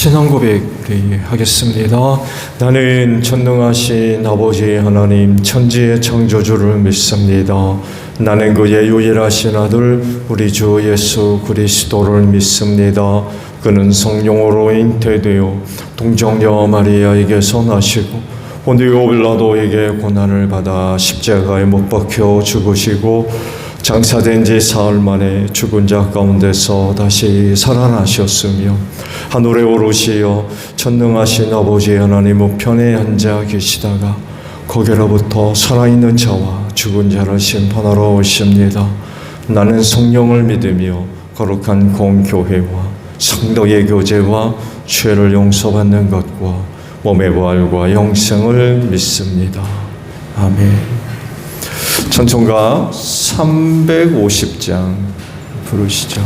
신앙 고백 우리 하겠습니다. 나는 전능하신 아버지 하나님 천지의 창조주를 믿습니다. 나는 그의 유일하신 아들 우리 주 예수 그리스도를 믿습니다. 그는 성령으로 잉태되어 동정녀 마리아에게서 나시고 본디오 빌라도에게 고난을 받아 십자가에 못 박혀 죽으시고 장사된 지 사흘 만에 죽은 자 가운데서 다시 살아나셨으며 하늘에 오르시어 전능하신 아버지 하나님 우편에 앉아 계시다가 거기로부터 살아있는 자와 죽은 자를 심판하러 오십니다. 나는 성령을 믿으며 거룩한 공교회와 성도의 교제와 죄를 용서받는 것과 몸의 부활과 영생을 믿습니다. 아멘. 찬송가 350장 부르시죠.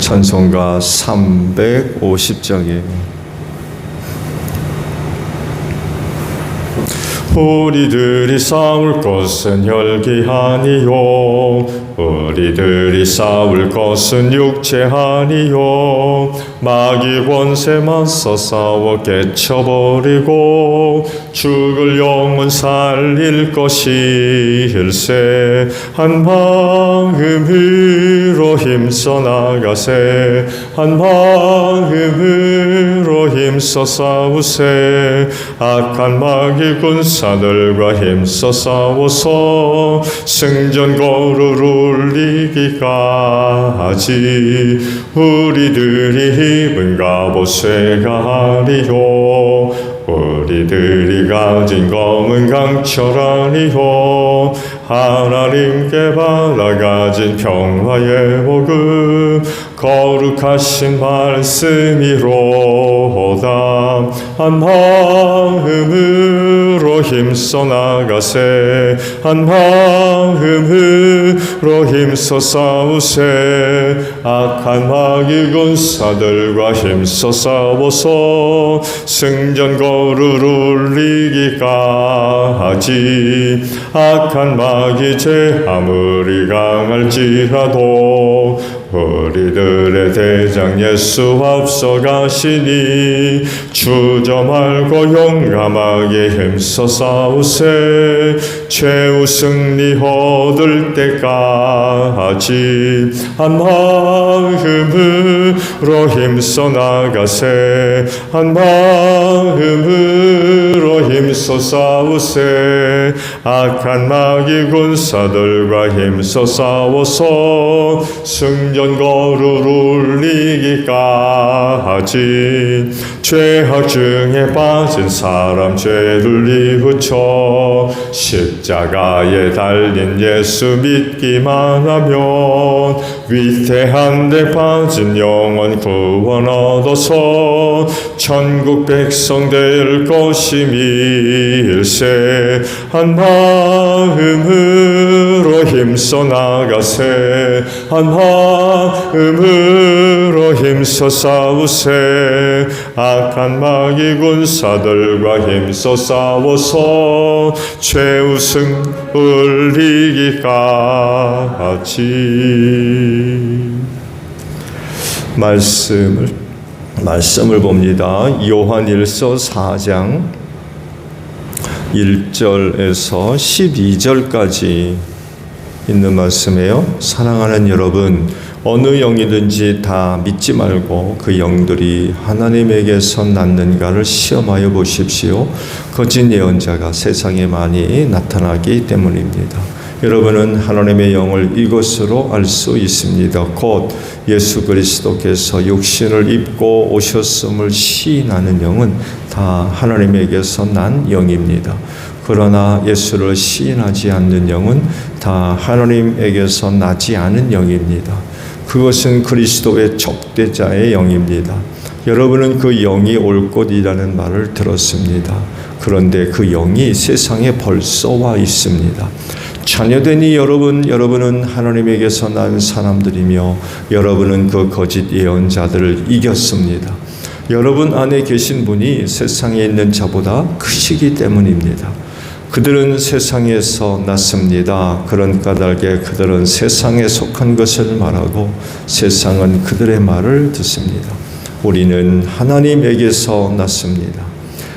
찬송가 350장이에요. 우리들이 싸울 것은 혈기 아니요 우리들이 싸울 것은 육체 아니요 마귀 권세 맞서 싸워 깨쳐버리고 죽을 영혼 살릴 것일세 한 마음으로 힘써 나가세 한 마음으로 힘써 싸우세 악한 마귀 군사들과 힘써 싸워서 승전거를 울리기까지 우리들이 입은 갑옷쇠가 아니요 우리들이 가진 검은 강철 아니요 하나님께 받아 가진 평화의 복음 거룩하신 말씀이로다 한 마음으로 힘써 나가세 한 마음으로 힘써 싸우세 악한 마귀 군사들과 힘써 싸워서 승전거를 울리기까지 악한 마귀 죄 아무리 강할지라도 우리들의 대장 예수 앞서가시니 주저 말고 용감하게 힘써 싸우세 최후 승리 얻을 때까지 한 마음으로 힘써 나가세 한 마음으로 힘써 싸우세 악한 마귀 군사들과 힘써 싸워서 승전거를 울리기까지 죄악 중에 빠진 사람 죄를 뉘우쳐 십자가에 달린 예수 믿기만 하면 위태한 데 빠진 영혼 구원 얻어서 천국 백성 될 것임일세 한 마음으로 힘써 나가세 한 마음으로 힘써 싸우세 악한 마귀 군사들과 힘써 싸워서 최우승 울리기까지 말씀을 봅니다. 요한일서 4장 1절에서 12절까지 있는 말씀이에요. 사랑하는 여러분, 어느 영이든지 다 믿지 말고 그 영들이 하나님에게서 났는가를 시험하여 보십시오. 거짓 예언자가 세상에 많이 나타나기 때문입니다. 여러분은 하나님의 영을 이것으로 알 수 있습니다. 곧 예수 그리스도께서 육신을 입고 오셨음을 시인하는 영은 다 하나님에게서 난 영입니다. 그러나 예수를 시인하지 않는 영은 다 하나님에게서 나지 않은 영입니다. 그것은 그리스도의 적대자의 영입니다. 여러분은 그 영이 올 것이라는 말을 들었습니다. 그런데 그 영이 세상에 벌써 와 있습니다. 자녀되니 여러분은 하나님에게서 난 사람들이며 여러분은 그 거짓 예언자들을 이겼습니다. 여러분 안에 계신 분이 세상에 있는 자보다 크시기 때문입니다. 그들은 세상에서 났습니다. 그런 까닭에 그들은 세상에 속한 것을 말하고 세상은 그들의 말을 듣습니다. 우리는 하나님에게서 났습니다.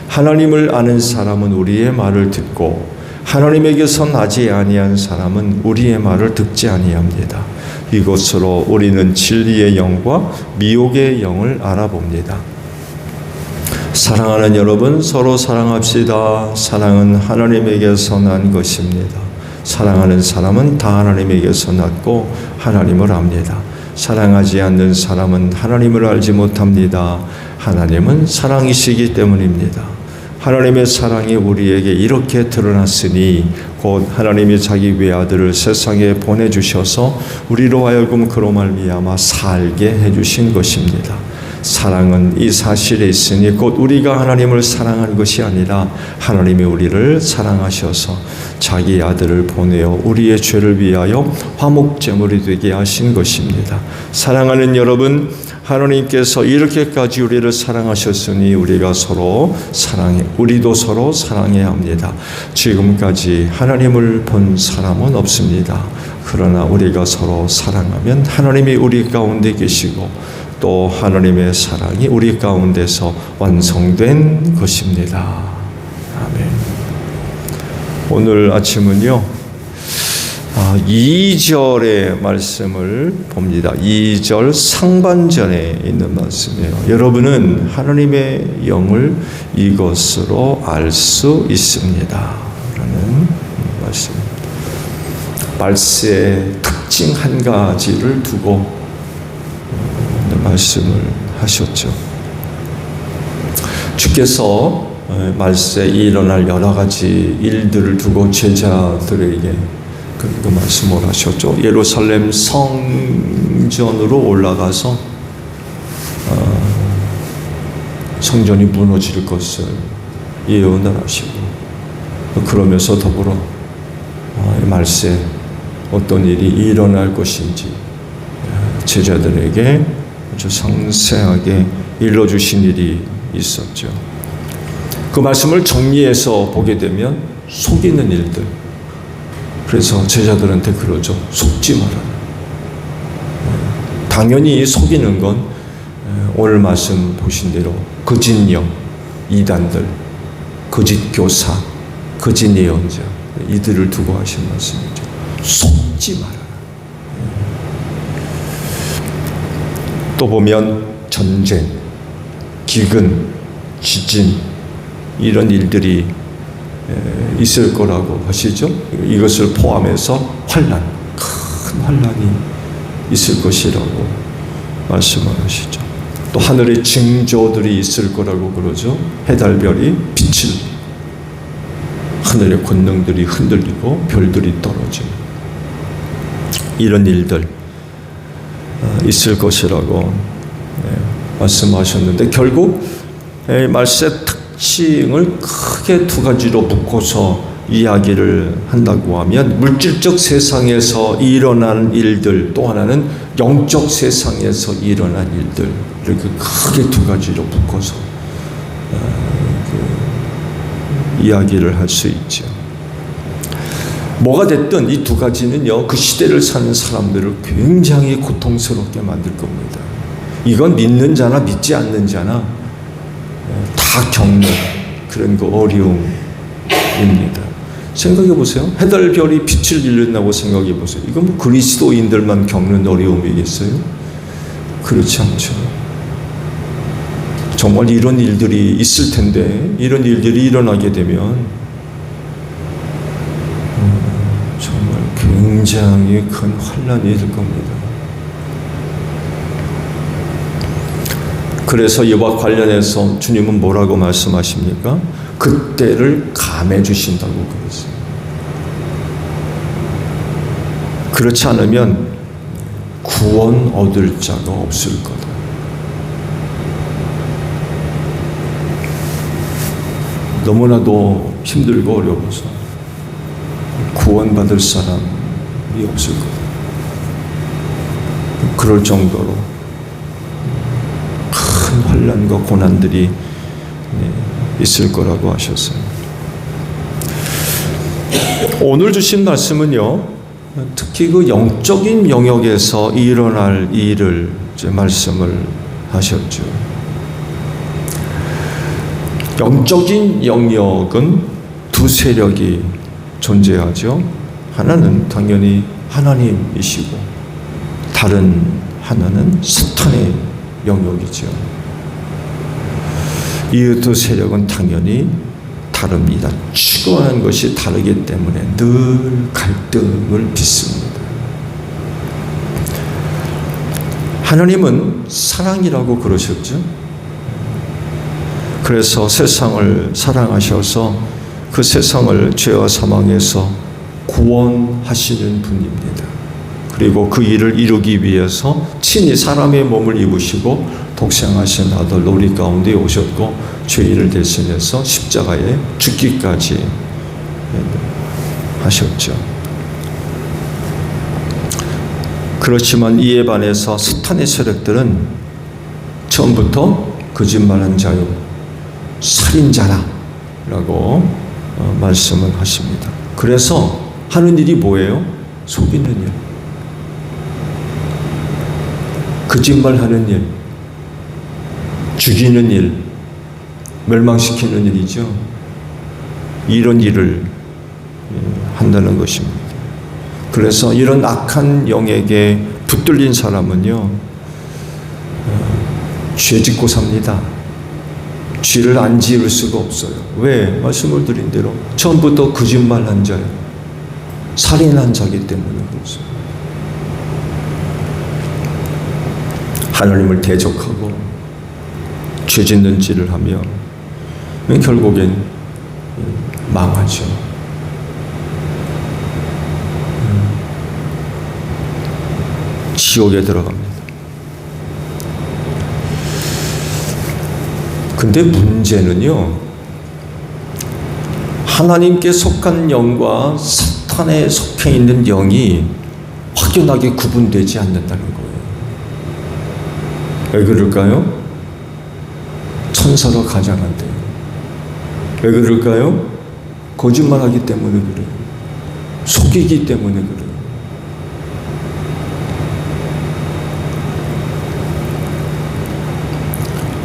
하나님을 아는 사람은 우리의 말을 듣고 하나님에게서 나지 아니한 사람은 우리의 말을 듣지 아니합니다. 이것으로 우리는 진리의 영과 미혹의 영을 알아봅니다. 사랑하는 여러분, 서로 사랑합시다. 사랑은 하나님에게서 난 것입니다. 사랑하는 사람은 다 하나님에게서 났고 하나님을 압니다. 사랑하지 않는 사람은 하나님을 알지 못합니다. 하나님은 사랑이시기 때문입니다. 하나님의 사랑이 우리에게 이렇게 드러났으니 곧 하나님이 자기 외아들을 세상에 보내주셔서 우리로 하여금 그로 말미암아 살게 해주신 것입니다. 사랑은 이 사실에 있으니 곧 우리가 하나님을 사랑한 것이 아니라 하나님이 우리를 사랑하셔서 자기 아들을 보내어 우리의 죄를 위하여 화목제물이 되게 하신 것입니다. 사랑하는 여러분, 하나님께서 이렇게까지 우리를 사랑하셨으니 우리도 서로 사랑해야 합니다. 지금까지 하나님을 본 사람은 없습니다. 그러나 우리가 서로 사랑하면 하나님이 우리 가운데 계시고 또 하나님의 사랑이 우리 가운데서 완성된 것입니다. 아멘. 오늘 아침은요, 2절의 말씀을 봅니다. 2절 상반절에 있는 말씀이에요. 여러분은 하나님의 영을 이것으로 알 수 있습니다. 라는 말씀입니다. 말세의 특징 한 가지를 두고 말씀을 하셨죠. 주께서 말세에 일어날 여러 가지 일들을 두고 제자들에게 그 말씀을 하셨죠. 예루살렘 성전으로 올라가서 성전이 무너질 것을 예언을 하시고 그러면서 더불어 말세 어떤 일이 일어날 것인지 제자들에게 아주 상세하게 일러주신 일이 있었죠. 그 말씀을 정리해서 보게 되면 속이는 일들. 그래서 제자들한테 그러죠. 속지 마라. 당연히 속이는 건 오늘 말씀 보신 대로 거짓 영, 이단들, 거짓 교사, 거짓 예언자 이들을 두고 하신 말씀이죠. 속지 마라. 또 보면 전쟁, 기근, 지진 이런 일들이 있을 거라고 하시죠. 이것을 포함해서 환난, 큰 환난이 있을 것이라고 말씀을 하시죠. 또 하늘의 징조들이 있을 거라고 그러죠. 해달별이 빛을 하늘의 권능들이 흔들리고 별들이 떨어지는 이런 일들 있을 것이라고 말씀하셨는데 결국 말세 특징을 크게 두 가지로 묶어서 이야기를 한다고 하면 물질적 세상에서 일어난 일들, 또 하나는 영적 세상에서 일어난 일들, 이렇게 크게 두 가지로 묶어서 이야기를 할 수 있죠. 뭐가 됐든 이 두 가지는요, 그 시대를 사는 사람들을 굉장히 고통스럽게 만들 겁니다. 이건 믿는 자나 믿지 않는 자나 다 겪는 그런 그 어려움입니다. 생각해 보세요. 해달별이 빛을 잃는다고 생각해 보세요. 이건 뭐 그리스도인들만 겪는 어려움이겠어요? 그렇지 않죠. 정말 이런 일들이 있을 텐데 이런 일들이 일어나게 되면 정말 굉장히 큰 환난이 될 겁니다. 그래서 이와 관련해서 주님은 뭐라고 말씀하십니까? 그때를 감해 주신다고 그랬어요. 그렇지 않으면 구원 얻을 자가 없을 거다. 너무나도 힘들고 어려워서 구원받을 사람이 없을 거다. 그럴 정도로 큰 환난과 고난들이 있을 거라고 하셨어요. 오늘 주신 말씀은요, 특히 그 영적인 영역에서 일어날 일을 이제 말씀을 하셨죠. 영적인 영역은 두 세력이 존재하죠. 하나는 당연히 하나님이시고 다른 하나는 사탄의 영역이죠. 이 두 세력은 당연히 다릅니다. 추구하는 것이 다르기 때문에 늘 갈등을 빚습니다. 하나님은 사랑이라고 그러셨죠. 그래서 세상을 사랑하셔서 그 세상을 죄와 사망에서 구원하시는 분입니다. 그리고 그 일을 이루기 위해서 친히 사람의 몸을 입으시고 독생하신 아들 우리 가운데 오셨고 죄인을 대신해서 십자가에 죽기까지 하셨죠. 그렇지만 이에 반해서 사탄의 세력들은 처음부터 거짓말한 자요, 살인자라고 말씀을 하십니다. 그래서 하는 일이 뭐예요? 속이는 일, 거짓말하는 일, 죽이는 일, 멸망시키는 일이죠. 이런 일을 한다는 것입니다. 그래서 이런 악한 영에게 붙들린 사람은요, 죄 짓고 삽니다. 죄를 안 지을 수가 없어요. 왜? 말씀을 드린 대로 처음부터 거짓말한 자예요. 살인한 자기 때문에 그렇습니다. 하나님을 대적하고 죄 짓는 짓을 하면 결국엔 망하죠. 지옥에 들어갑니다. 근데 문제는요, 하나님께 속한 영과 사탄에 속해 있는 영이 확연하게 구분되지 않는다는 거예요. 왜 그럴까요? 천사로 가장한대요. 왜 그럴까요? 거짓말하기 때문에 그래요. 속이기 때문에 그래요.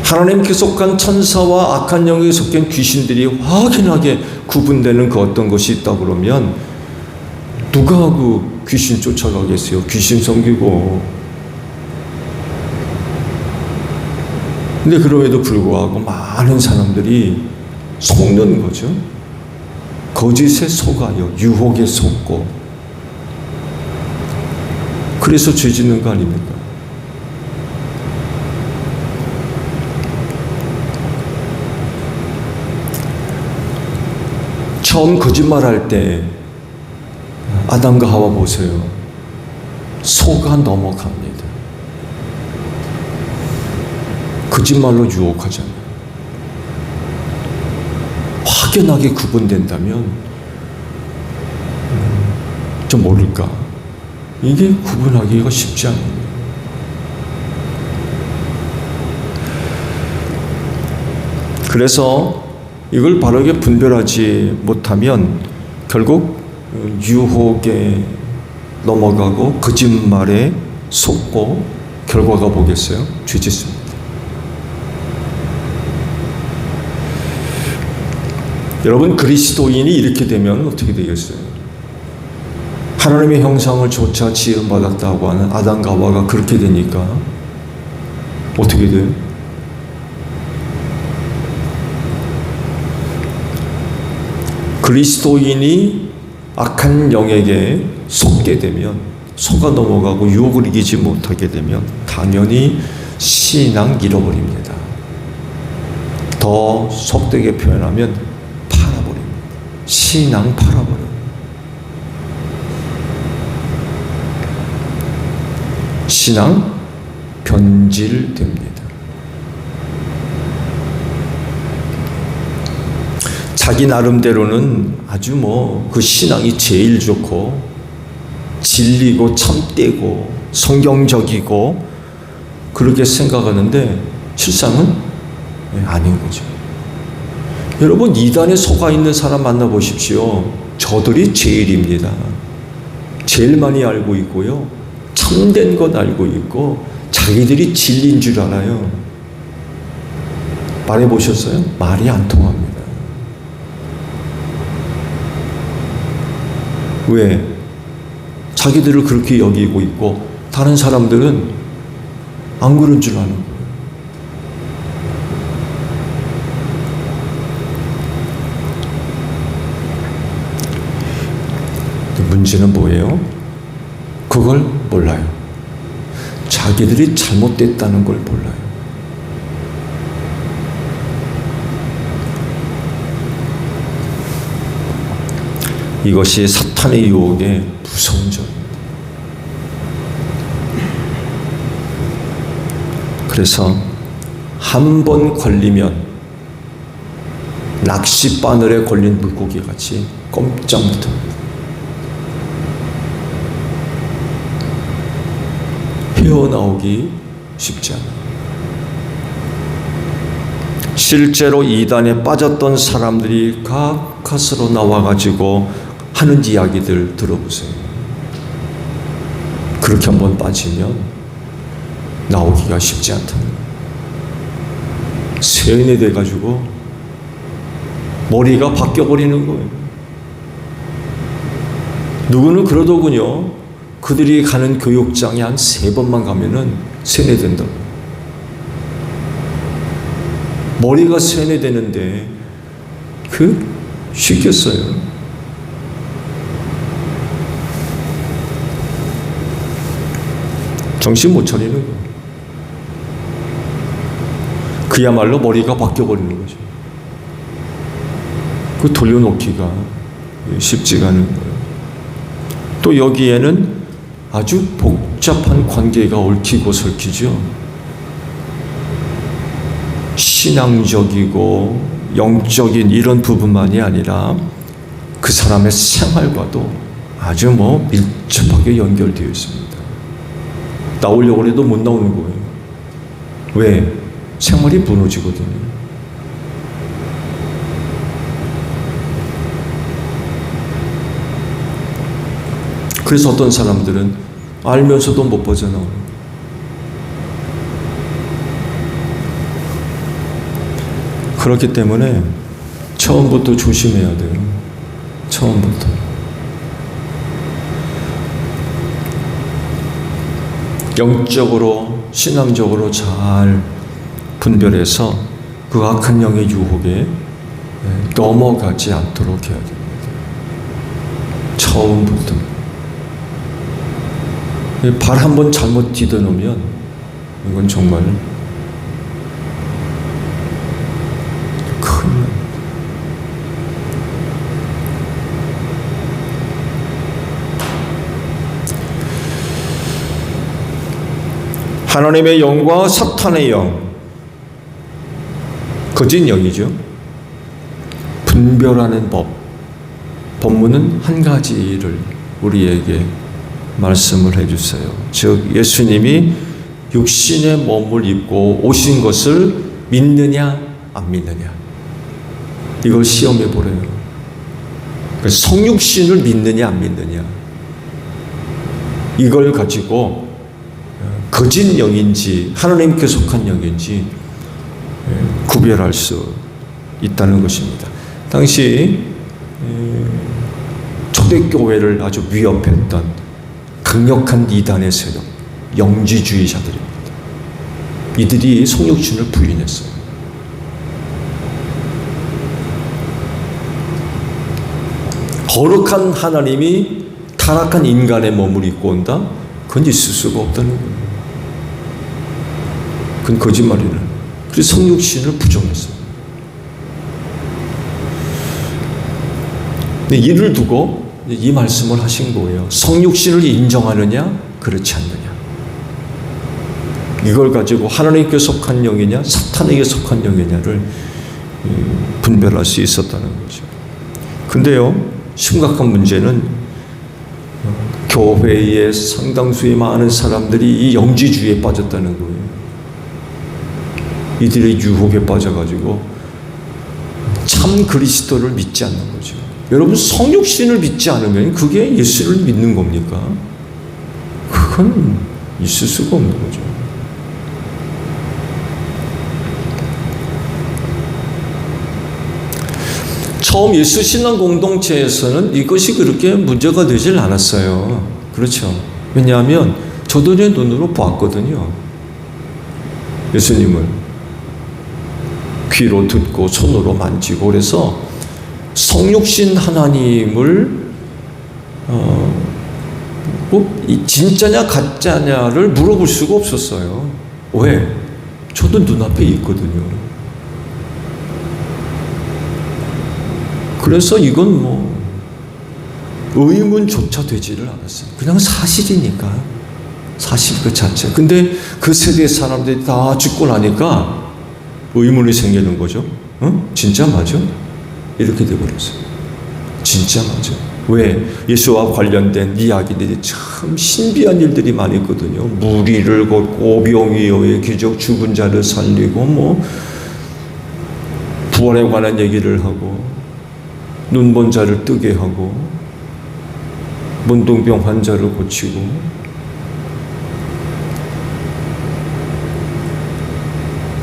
하나님께 속한 천사와 악한 영에 속한 귀신들이 확연하게 구분되는 그 어떤 것이 있다 그러면 누가 그 귀신 쫓아가겠어요? 귀신 섬기고. 근데 그럼에도 불구하고 많은 사람들이 속는 거죠. 거짓에 속아요. 유혹에 속고. 그래서 죄 짓는 거 아닙니까? 처음 거짓말할 때 아담과 하와 보세요. 속아 넘어갑니다. 거짓말로 유혹하잖아요. 확연하게 구분된다면 좀 모를까? 이게 구분하기가 쉽지 않아요. 그래서 이걸 바르게 분별하지 못하면 결국 유혹에 넘어가고 거짓말에 속고 결과가 뭐겠어요? 죄 짓습니다. 여러분, 그리스도인이 이렇게 되면 어떻게 되겠어요? 하나님의 형상을 조차 지음받았다고 하는 아담과 하와가 그렇게 되니까 어떻게 돼요? 그리스도인이 악한 영에게 속게 되면, 속아 넘어가고 유혹을 이기지 못하게 되면 당연히 신앙 잃어버립니다. 더 속되게 표현하면 팔아버립니다. 신앙 팔아버려요. 신앙 변질됩니다. 자기 나름대로는 아주 그 신앙이 제일 좋고 진리고 참되고 성경적이고 그렇게 생각하는데 실상은 아닌 거죠. 여러분, 이단에 속아 있는 사람 만나보십시오. 저들이 제일입니다. 제일 많이 알고 있고요. 참된 것 알고 있고 자기들이 진리인 줄 알아요. 말해보셨어요? 말이 안 통합니다. 왜? 자기들을 그렇게 여기고 있고 다른 사람들은 안 그런 줄 아는 거예요. 문제는 뭐예요? 그걸 몰라요. 자기들이 잘못됐다는 걸 몰라요. 이것이 사탄의 유혹의 무서운 점입니다. 그래서 한 번 걸리면 낚시 바늘에 걸린 물고기 같이 꼼짝 못합니다. 헤어나오기 쉽지 않아요. 실제로 이단에 빠졌던 사람들이 가까스로 나와가지고 하는 이야기들 들어보세요. 그렇게 한번 빠지면 나오기가 쉽지 않다는 거예요. 세뇌 돼가지고 머리가 바뀌어버리는 거예요. 누구는 그러더군요. 그들이 가는 교육장에 한 3번만 가면은 세뇌된다고. 머리가 세뇌되는데 쉽겠어요. 정신 못 차리는 거예요. 그야말로 머리가 바뀌어버리는 거죠. 그 돌려놓기가 쉽지가 않은 거예요. 또 여기에는 아주 복잡한 관계가 얽히고 설키죠. 신앙적이고 영적인 이런 부분만이 아니라 그 사람의 생활과도 아주 밀접하게 연결되어 있습니다. 나오려고 해도 못 나오는 거예요. 왜? 생활이 무너지거든요. 그래서 어떤 사람들은 알면서도 못 빠져나오는 거예요. 그렇기 때문에 처음부터 조심해야 돼요. 처음부터. 영적으로, 신앙적으로 잘 분별해서 그 악한 영의 유혹에 넘어가지 않도록 해야 됩니다. 처음부터. 발 한 번 잘못 디뎌놓으면 이건 정말 큰일 납니다. 하나님의 영과 사탄의 영, 거짓 영이죠. 분별하는 법. 본문은 한 가지를 우리에게 말씀을 해주세요. 즉 예수님이 육신의 몸을 입고 오신 것을 믿느냐 안 믿느냐, 이걸 시험해 보래요. 성육신을 믿느냐 안 믿느냐, 이걸 가지고 거짓 영인지 하나님께 속한 영인지 구별할 수 있다는 것입니다. 당시 초대교회를 아주 위협했던 강력한 이단의 세력, 영지주의자들입니다. 이들이 성육신을 부인했어요. 거룩한 하나님이 타락한 인간의 몸을 입고 온다? 그건 있을 수가 없다는 거예요. 그건 거짓말이라. 그래서 성육신을 부정했어요. 근데 이를 두고 이 말씀을 하신 거예요. 성육신을 인정하느냐, 그렇지 않느냐. 이걸 가지고 하나님께 속한 영이냐, 사탄에게 속한 영이냐를 분별할 수 있었다는 거죠. 근데요, 심각한 문제는 교회의 상당수의 많은 사람들이 이 영지주의에 빠졌다는 거예요. 이들의 유혹에 빠져가지고 참 그리스도를 믿지 않는 거죠. 여러분, 성육신을 믿지 않으면 그게 예수를 믿는 겁니까? 그건 있을 수가 없는 거죠. 처음 예수 신앙 공동체에서는 이것이 그렇게 문제가 되질 않았어요. 그렇죠. 왜냐하면 저도 제 눈으로 보았거든요. 예수님을 귀로 듣고 손으로 만지고, 그래서 성육신 하나님을 진짜냐 가짜냐를 물어볼 수가 없었어요. 왜? 저도 눈앞에 있거든요. 그래서 이건 의문조차 되지를 않았어요. 그냥 사실이니까. 사실 그 자체. 근데 그 세대 사람들이 다 죽고 나니까 의문이 생기는 거죠. 진짜 맞아? 이렇게 돼버렸어요. 진짜 맞아. 왜? 예수와 관련된 이야기들이 참 신비한 일들이 많이 있거든요. 무리를 걷고 오병이어의 기적, 죽은 자를 살리고 부활에 관한 얘기를 하고 눈먼 자를 뜨게 하고 문둥병 환자를 고치고,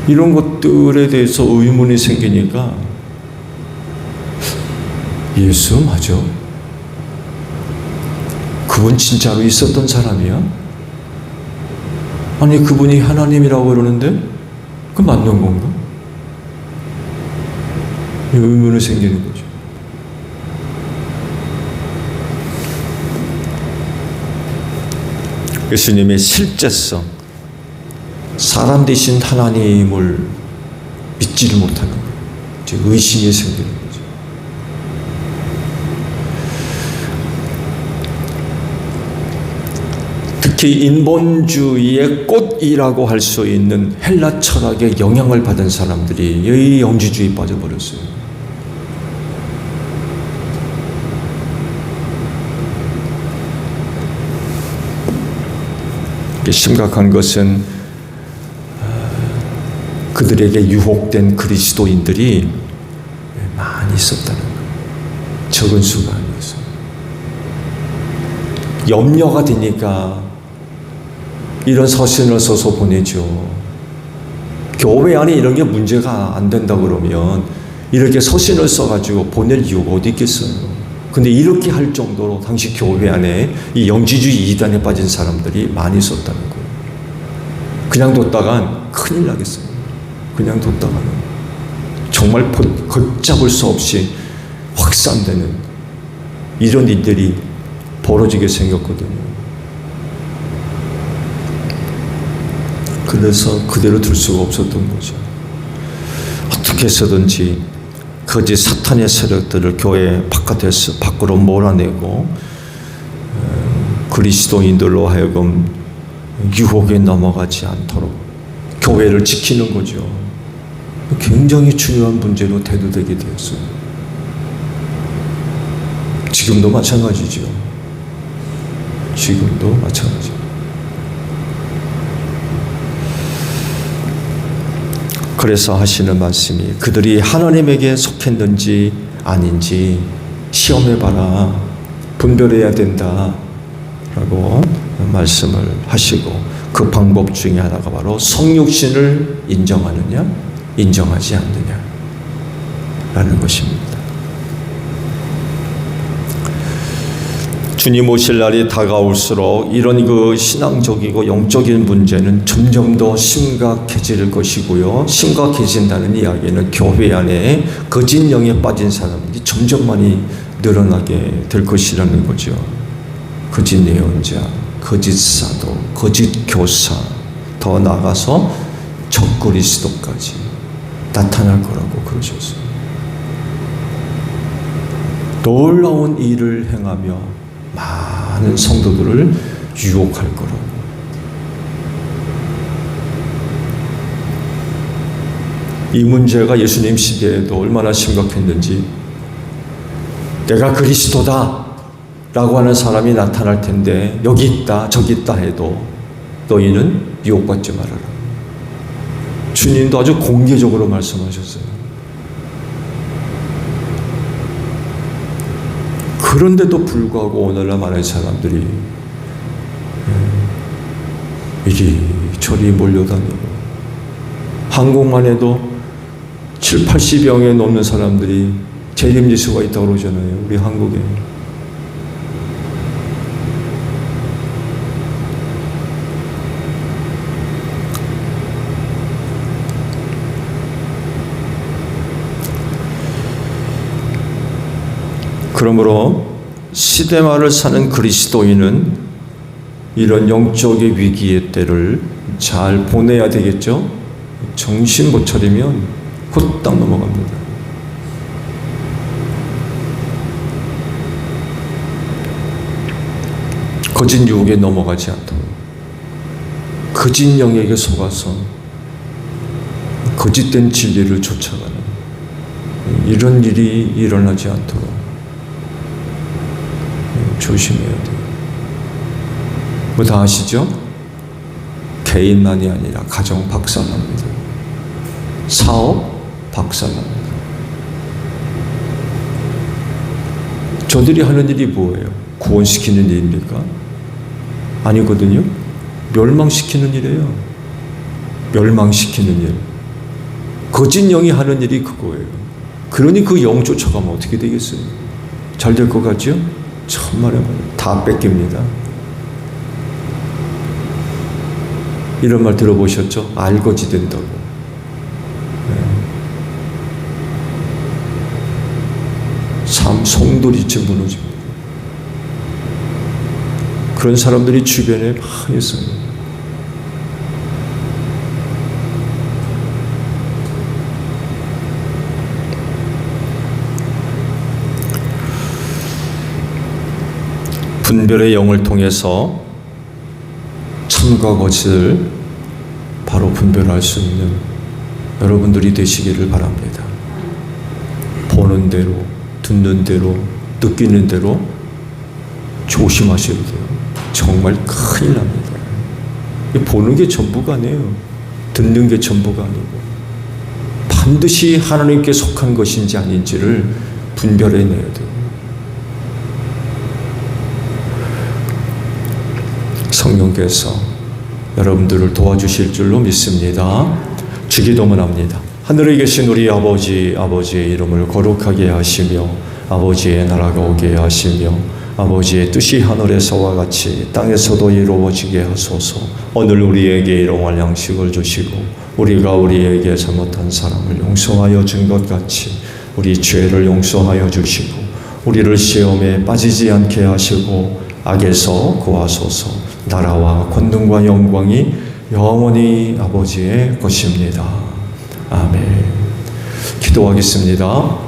이런 것들에 대해서 의문이 생기니까 예수 맞아? 그분 진짜로 있었던 사람이야? 아니, 그분이 하나님이라고 그러는데 그 맞는 건가? 의문이 생기는 거죠. 예수님의 실제성, 사람 되신 하나님을 믿지를 못하는 거예요. 의심이 생기는 거죠. 특히 인본주의의 꽃이라고 할 수 있는 헬라 철학의 영향을 받은 사람들이 이 영지주의에 빠져버렸어요. 심각한 것은 그들에게 유혹된 그리스도인들이 많이 있었다는 거예요. 적은 수가 아니었어요. 염려가 되니까 이런 서신을 써서 보내죠. 교회 안에 이런 게 문제가 안 된다 그러면 이렇게 서신을 써가지고 보낼 이유가 어디 있겠어요. 근데 이렇게 할 정도로 당시 교회 안에 이 영지주의 이단에 빠진 사람들이 많이 있었다는 거예요. 그냥 뒀다간 큰일 나겠어요. 그냥 뒀다가는 정말 걷잡을 수 없이 확산되는 이런 일들이 벌어지게 생겼거든요. 그래서 그대로 둘 수가 없었던 거죠. 어떻게 해서든지 거짓 사탄의 세력들을 교회 밖으로 몰아내고 그리스도인들로 하여금 유혹에 넘어가지 않도록 교회를 지키는 거죠. 굉장히 중요한 문제로 대두되게 되었어요. 지금도 마찬가지죠. 지금도 마찬가지죠. 그래서 하시는 말씀이 그들이 하나님에게 속했는지 아닌지 시험해봐라. 분별해야 된다. 라고 말씀을 하시고 그 방법 중에 하나가 바로 성육신을 인정하느냐 인정하지 않느냐 라는 것입니다. 주님 오실 날이 다가올수록 이런 그 신앙적이고 영적인 문제는 점점 더 심각해질 것이고요. 심각해진다는 이야기는 교회 안에 거짓 영에 빠진 사람들이 점점 많이 늘어나게 될 것이라는 거죠. 거짓 예언자, 거짓 사도, 거짓 교사, 더 나아가서 적그리스도까지 나타날 거라고 그러셨어요. 놀라운 일을 행하며 많은 성도들을 유혹할 거라고. 이 문제가 예수님 시대에도 얼마나 심각했는지, 내가 그리스도다 라고 하는 사람이 나타날 텐데 여기 있다 저기 있다 해도 너희는 유혹받지 말아라. 주님도 아주 공개적으로 말씀하셨어요. 그런데도 불구하고 오늘날 많은 사람들이 이리저리 몰려다니고, 한국만 해도 7, 80명에 넘는 사람들이 재림지수가 있다고 그러잖아요. 우리 한국에. 그러므로 시대말을 사는 그리스도인은 이런 영적의 위기의 때를 잘 보내야 되겠죠. 정신 못 차리면 후딱 넘어갑니다. 거짓 유혹에 넘어가지 않도록, 거짓 영에게 속아서 거짓된 진리를 쫓아가는 이런 일이 일어나지 않도록 조심해야 돼요. 뭐 다 아시죠? 개인만이 아니라 가정 박살납니다. 사업 박살납니다. 저들이 하는 일이 뭐예요? 구원시키는 일입니까? 아니거든요. 멸망시키는 일이에요. 멸망시키는 일. 거짓 영이 하는 일이 그거예요. 그러니 그 영 쫓아가면 어떻게 되겠어요? 잘 될 것 같죠? 정말에 다 뺏깁니다. 이런 말 들어보셨죠? 알거지 된다고. 삶 송두리째 무너집니다. 그런 사람들이 주변에 많이 있어요. 분별의 영을 통해서 참과 거짓을 바로 분별할 수 있는 여러분들이 되시기를 바랍니다. 보는 대로, 듣는 대로, 느끼는 대로 조심하셔야 돼요. 정말 큰일 납니다. 보는 게 전부가 아니에요. 듣는 게 전부가 아니고 반드시 하나님께 속한 것인지 아닌지를 분별해내야 돼요. 성령께서 여러분들을 도와주실 줄로 믿습니다. 주기도문 합니다. 하늘에 계신 우리 아버지, 아버지의 이름을 거룩하게 하시며 아버지의 나라가 오게 하시며 아버지의 뜻이 하늘에서와 같이 땅에서도 이루어지게 하소서. 오늘 우리에게 일용할 양식을 주시고 우리가 우리에게 잘못한 사람을 용서하여 준 것 같이 우리 죄를 용서하여 주시고 우리를 시험에 빠지지 않게 하시고 악에서 구하소서. 나라와 권능과 영광이 영원히 아버지의 것입니다. 아멘. 기도하겠습니다.